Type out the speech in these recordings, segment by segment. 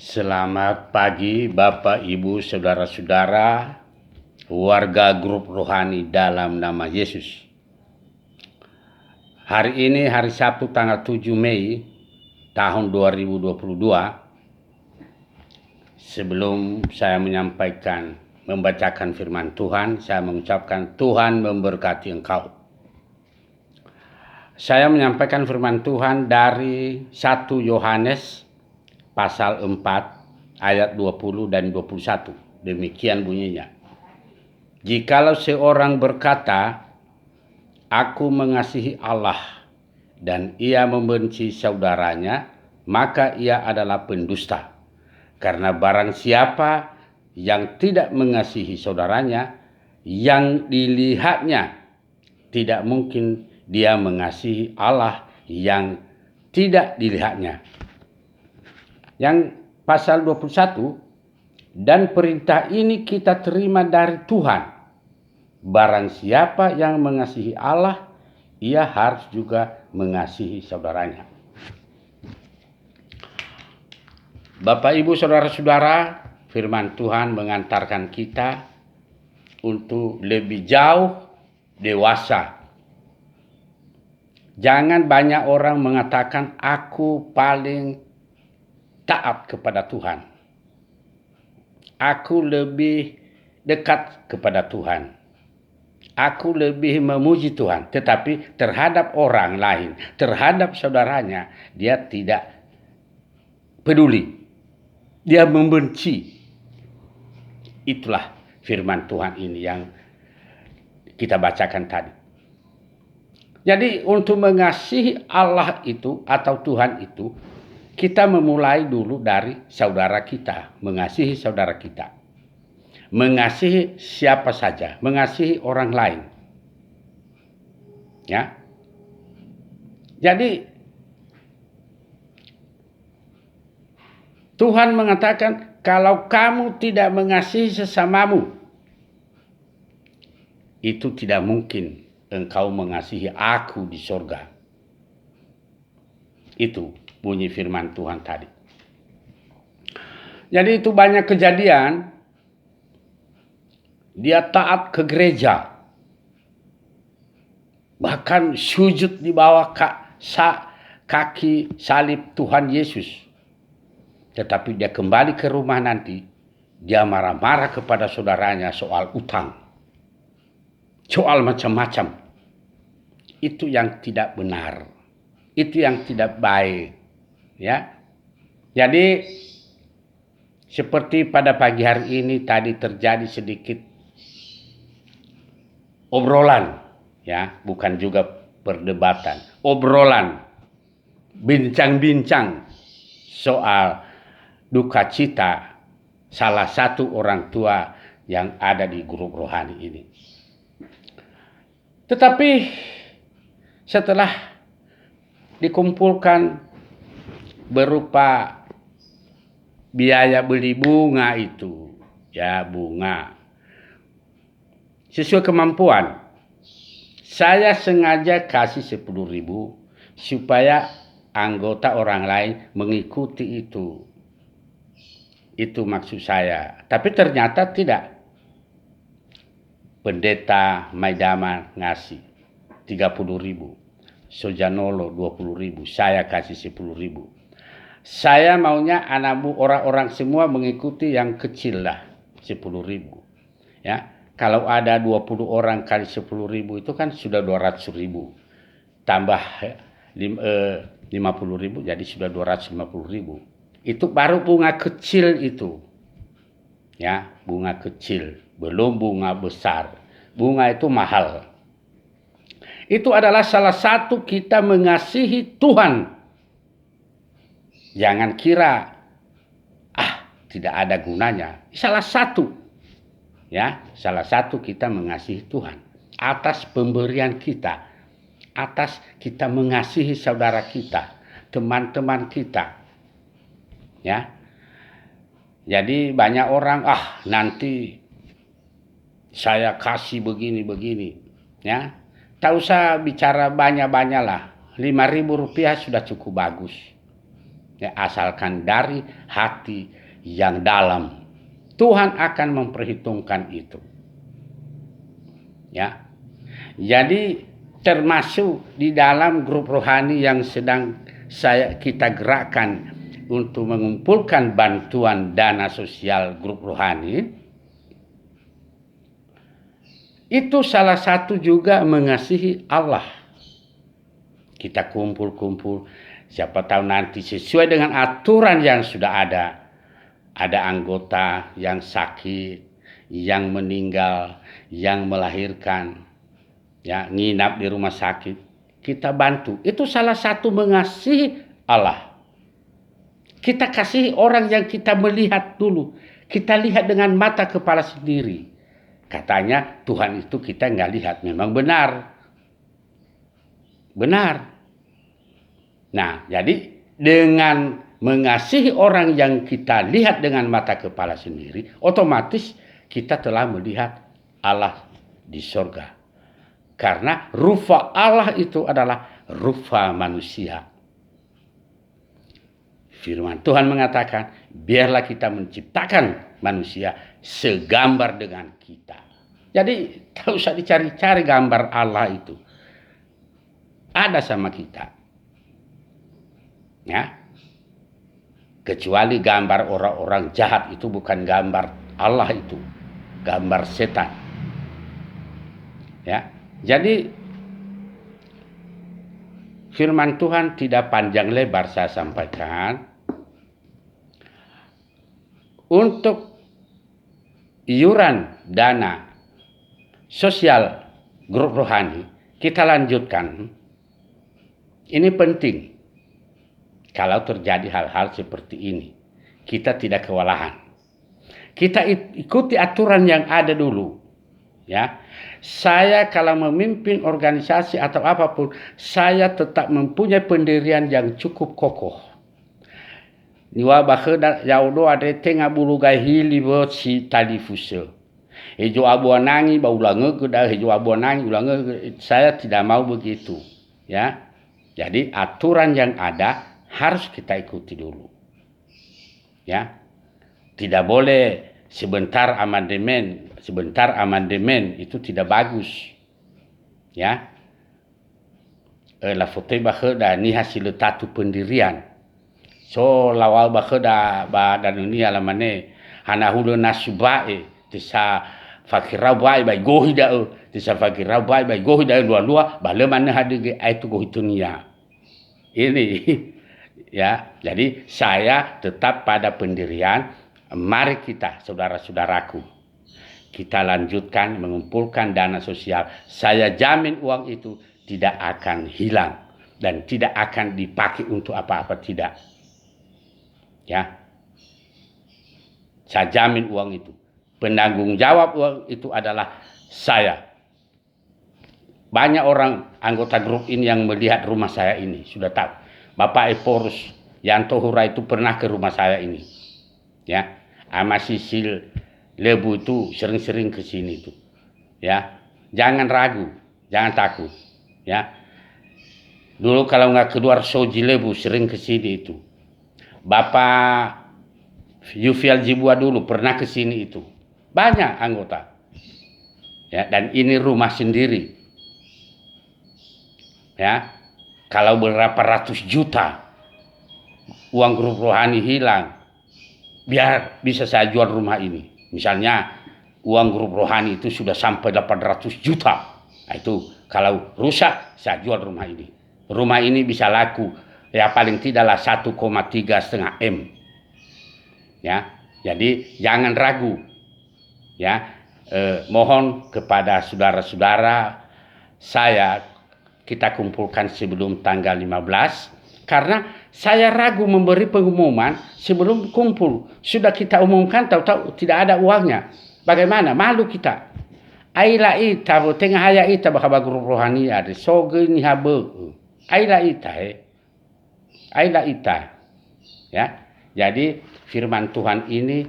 Selamat pagi Bapak, Ibu, Saudara-saudara, warga grup rohani dalam nama Yesus. Hari ini hari Sabtu tanggal 7 Mei tahun 2022. Sebelum saya membacakan firman Tuhan, saya mengucapkan Tuhan memberkati engkau. Saya menyampaikan firman Tuhan dari 1 Yohanes pasal 4 ayat 20 dan 21. Demikian bunyinya. Jikalau seorang berkata, aku mengasihi Allah dan ia membenci saudaranya, maka ia adalah pendusta. Karena barang siapa yang tidak mengasihi saudaranya, yang dilihatnya, tidak mungkin dia mengasihi Allah yang tidak dilihatnya. Yang pasal 21, dan perintah ini kita terima dari Tuhan. Barang siapa yang mengasihi Allah, ia harus juga mengasihi saudaranya. Bapak, Ibu, Saudara-saudara, firman Tuhan mengantarkan kita untuk lebih jauh dewasa. Jangan banyak orang mengatakan aku paling taat kepada Tuhan. Aku lebih dekat kepada Tuhan. Aku lebih memuji Tuhan. Tetapi terhadap orang lain, terhadap saudaranya, dia tidak peduli. Dia membenci. Itulah firman Tuhan ini yang kita bacakan tadi. Jadi untuk mengasihi Allah itu atau Tuhan itu, kita memulai dulu dari saudara kita, mengasihi saudara kita. Mengasihi siapa saja, mengasihi orang lain. Ya. Jadi Tuhan mengatakan, kalau kamu tidak mengasihi sesamamu, itu tidak mungkin engkau mengasihi aku di sorga. Itu bunyi firman Tuhan tadi. Jadi itu banyak kejadian. Dia taat ke gereja. Bahkan sujud di bawah kaki salib Tuhan Yesus. Tetapi dia kembali ke rumah nanti. Dia marah-marah kepada saudaranya soal utang. Soal macam-macam. Itu yang tidak benar. Itu yang tidak baik. Ya, jadi seperti pada pagi hari ini tadi terjadi sedikit obrolan, ya, bukan juga perdebatan, obrolan, bincang-bincang soal duka cita salah satu orang tua yang ada di grup rohani ini. Tetapi setelah dikumpulkan berupa biaya beli bunga itu, ya, bunga sesuai kemampuan. Saya sengaja kasih 10.000 supaya anggota orang lain mengikuti itu. Itu maksud saya. Tapi ternyata tidak. Pendeta Maidama ngasih 30.000. Sojanolo 20.000. Saya kasih 10.000. Saya maunya anakmu orang-orang semua mengikuti yang kecil lah, 10.000. Ya, kalau ada 20 orang kali 10.000 itu kan sudah 200.000. Tambah 50.000 jadi sudah 250.000. Itu baru bunga kecil itu. Ya, bunga kecil, belum bunga besar. Bunga itu mahal. Itu adalah salah satu kita mengasihi Tuhan. Jangan kira tidak ada gunanya. Salah satu, ya, salah satu kita mengasihi Tuhan atas pemberian kita, atas kita mengasihi saudara kita, teman-teman kita, ya. Jadi banyak orang nanti saya kasih begini, ya. Tak usah bicara banyak-banyak lah. 5.000 rupiah sudah cukup bagus. Ya, asalkan dari hati yang dalam. Tuhan akan memperhitungkan itu. Ya. Jadi termasuk di dalam grup rohani yang sedang kita gerakkan untuk mengumpulkan bantuan dana sosial grup rohani, itu salah satu juga mengasihi Allah. Kita kumpul-kumpul, siapa tahu nanti sesuai dengan aturan yang sudah ada anggota yang sakit, yang meninggal, yang melahirkan, ya, nginap di rumah sakit, kita bantu. Itu salah satu mengasihi Allah. Kita kasihi orang yang kita melihat dulu. Kita lihat dengan mata kepala sendiri. Katanya Tuhan itu kita nggak lihat. Memang benar. Benar. Nah, jadi dengan mengasihi orang yang kita lihat dengan mata kepala sendiri, otomatis kita telah melihat Allah di surga. Karena rupa Allah itu adalah rupa manusia. Firman Tuhan mengatakan, biarlah kita menciptakan manusia segambar dengan kita. Jadi tak usah dicari-cari gambar Allah itu. Ada sama kita. Ya. Kecuali gambar orang-orang jahat itu bukan gambar Allah itu. Gambar setan. Ya. Jadi firman Tuhan tidak panjang lebar saya sampaikan. Untuk iuran dana sosial grup rohani, kita lanjutkan. Ini penting. Kalau terjadi hal-hal seperti ini, kita tidak kewalahan. Kita ikuti aturan yang ada dulu. Ya, saya kalau memimpin organisasi atau apapun, saya tetap mempunyai pendirian yang cukup kokoh. Niwa bakhda yaudo ade tengah bulu gahili bot si tadi fuse. Hejo abu nangi baulange kuda hejo abu nangi ulange, saya tidak mau begitu. Ya, jadi aturan yang ada harus kita ikuti dulu. Ya. Tidak boleh sebentar amandemen itu tidak bagus. Ya. La fote bakhda ni hasil tatu pendirian. So lawal bakhda ba dan ini alamane hana hulu nasubae tisa fakira bai bai gohida tisa fakira bai bai gohida lua bale mana hadige itu gohitunia. Ini ya, jadi saya tetap pada pendirian. Mari kita, saudara-saudaraku, kita lanjutkan mengumpulkan dana sosial. Saya jamin uang itu tidak akan hilang dan tidak akan dipakai untuk apa-apa, tidak. Ya, saya jamin uang itu. Penanggung jawab uang itu adalah saya. Banyak orang anggota grup ini yang melihat rumah saya ini sudah tahu. Bapak Eporus Yanto Hura itu pernah ke rumah saya ini. Ya, sama Sisil Lebu itu sering-sering ke sini tuh. Ya, jangan ragu, jangan takut. Ya, dulu kalau nggak keluar Soji Lebu sering ke sini itu. Bapak Yufial Jibua dulu pernah ke sini itu. Banyak anggota. Ya, dan ini rumah sendiri. Ya. Kalau berapa ratus juta uang grup rohani hilang, biar bisa saya jual rumah ini. Misalnya uang grup rohani itu sudah sampai 800 juta. Nah, itu kalau rusak saya jual rumah ini. Rumah ini bisa laku ya paling tidaklah 1,3 M. Ya, jadi jangan ragu. Ya, mohon kepada saudara-saudara saya kita kumpulkan sebelum tanggal 15 karena saya ragu memberi pengumuman sebelum kumpul. Sudah kita umumkan tahu-tahu tidak ada uangnya. Bagaimana? Malu kita. Aila ita tengah haya ita bahwa grup rohani ada soge ni habe. Aila ita Aila ita. Ya. Jadi firman Tuhan ini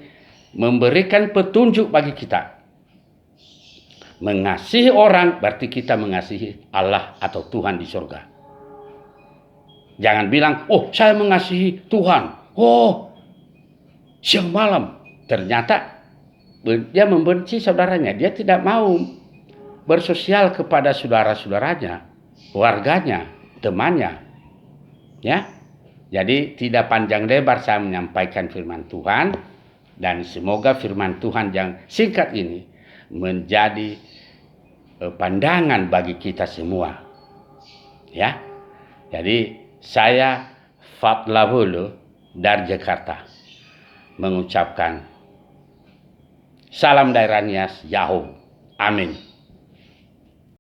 memberikan petunjuk bagi kita. Mengasihi orang berarti kita mengasihi Allah atau Tuhan di surga. Jangan bilang, oh saya mengasihi Tuhan. Oh, siang malam. Ternyata dia membenci saudaranya. Dia tidak mau bersosial kepada saudara-saudaranya, warganya, temannya. Ya, jadi tidak panjang lebar saya menyampaikan firman Tuhan. Dan semoga firman Tuhan yang singkat ini menjadi pandangan bagi kita semua. Ya, jadi saya Fatlah Hulu dari Jakarta mengucapkan salam dari Ranias Yahoo. Amin.